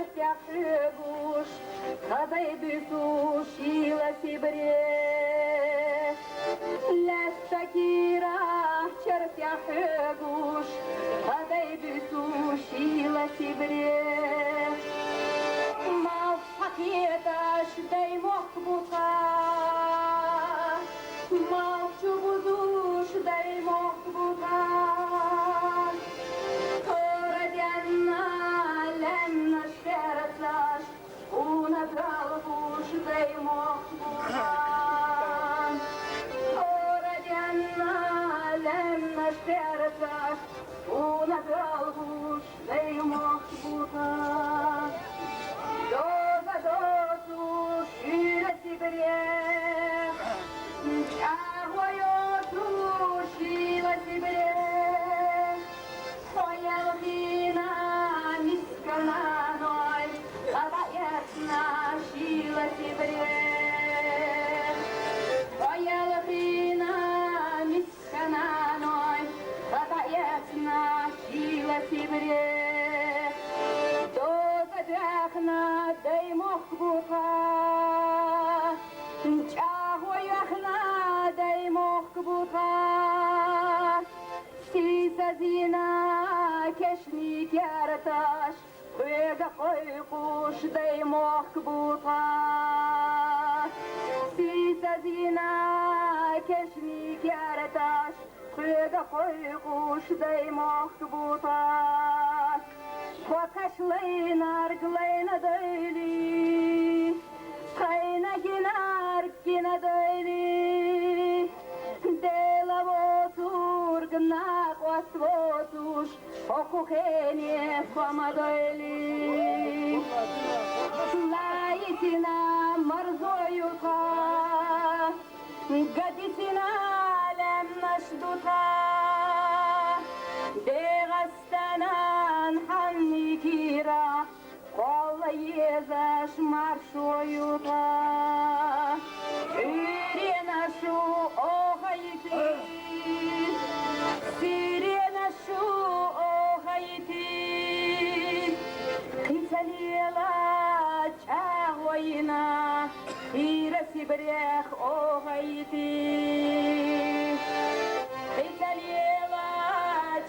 чертяхи гуш, хадай бису шила сибре. Леста кира чертяхи гуш, хадай бису шила сибре. Мал пакеташ дай мохбука, мал чубудуш дай мохбука. Унадралбуш дай мохбука, орадянна лемна штерцаш, унадралбуш дай мохбука. Доза дозу шира сибре, чахвойоту шила сибре, поялхина мискана ной, Кадаясна шила сибре, поялхина мискана ной, Кадаясна шила сибре. Дозадрахна дай мохбука, чахояхна дай мохбука. Сисазина кешник ярташ, Бега койкуш дай мохбука, сисазина кешник ярташ, бега койкуш дай мохбука. Kokaslaynar glayna döyli, kayna ginar gina döyli. Dela votur gna kwas votush, okuheni koma döyli. Layisina marzoyuka, gadisina lem mashduka. Degastanan hamni kira, kolla yezash marshoyuka. Irena shu ohayiti, sirena shu ohayiti. Kitaliela chahwayna, ira sibrech ohayiti. Kitaliela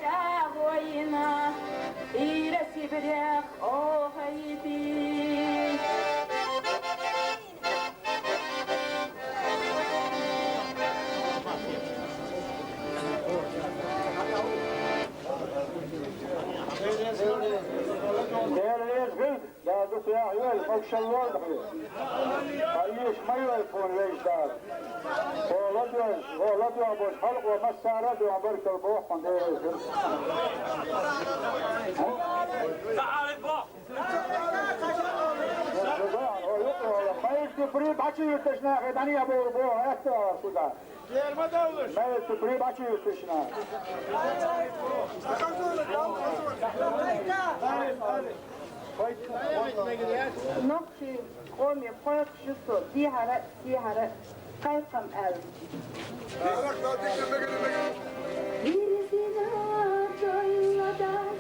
chahwayna, ira sibrech ohayiti. لا دوك يا عيال ما شاء الله عيش ما يكون ليش دار ولد ابو حلق ومسارد وبرك البوح من دير تعال البوح ما يستفري بحكي يتشنا غداني ابو بو اكثر كذا Gel ma davulur. ما يستفري بحكي يتشنا Nokçu, komi, koyak şusu, dihara, kaykam el. Birisine doymadan,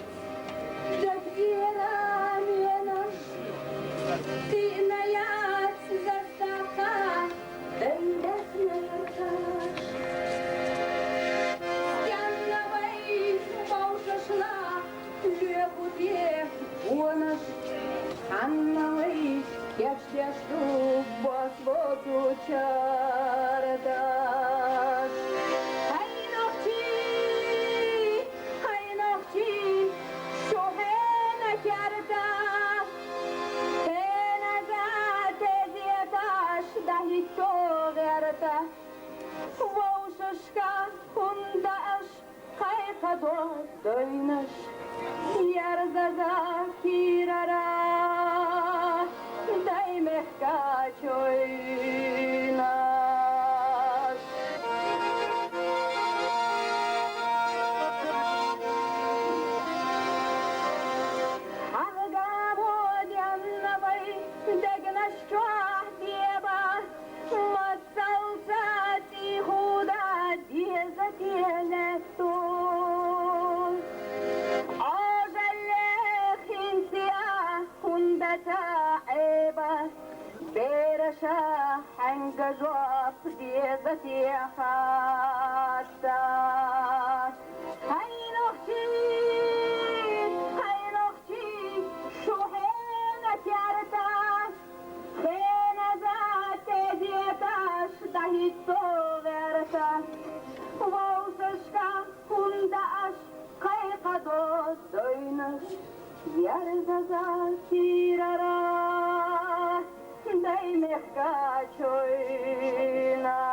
döküyeler yenaş, dinayat zestaka, bendesne taş. Yanlavay, bavşaşla, lüekutye, uanaş, Anlavay, yaşyaştu, basbotu çardaş. Hay nokçi, şu hene kerda, hene zatezye taş, dahi toğerda. Vavşaşka, hundaş, kaykado döynaş, yarzaza kirara. Daimehka çoynaş. Harga bodyanna bay, degnaş çoğah diyeba, matsalsati huda diyezatiyelektu. Ojalek insiya برشا حنگ جواب دیزتی خاستا هاي نختي شوهينك يارتاش خين ذات ديتاش دهيت صغيرتاش ووسشكا كنداش قيقدو دوينش يارزازا سيرارا دايمخكا شويناش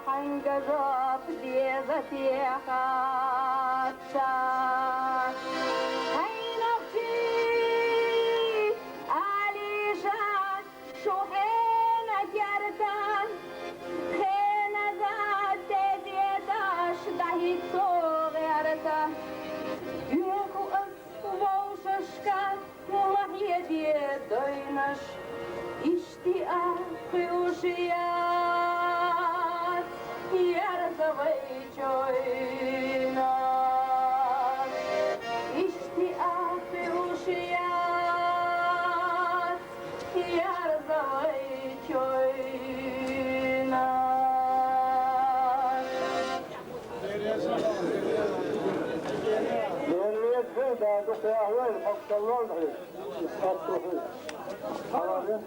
حنجرب ديزتي خاصة هاي نختي عليشان شوهينا جارتان خينا ذات ديتاش دهيت صغيرتان ياكو أس ووششكان وهي دي دوينش اشتياق وشيات يرزوي جوينات اشتياق وشيات يرزوي جوينات Devlet ve daha da kıyahlar, maksallar dahi. Sattığı. Halalın.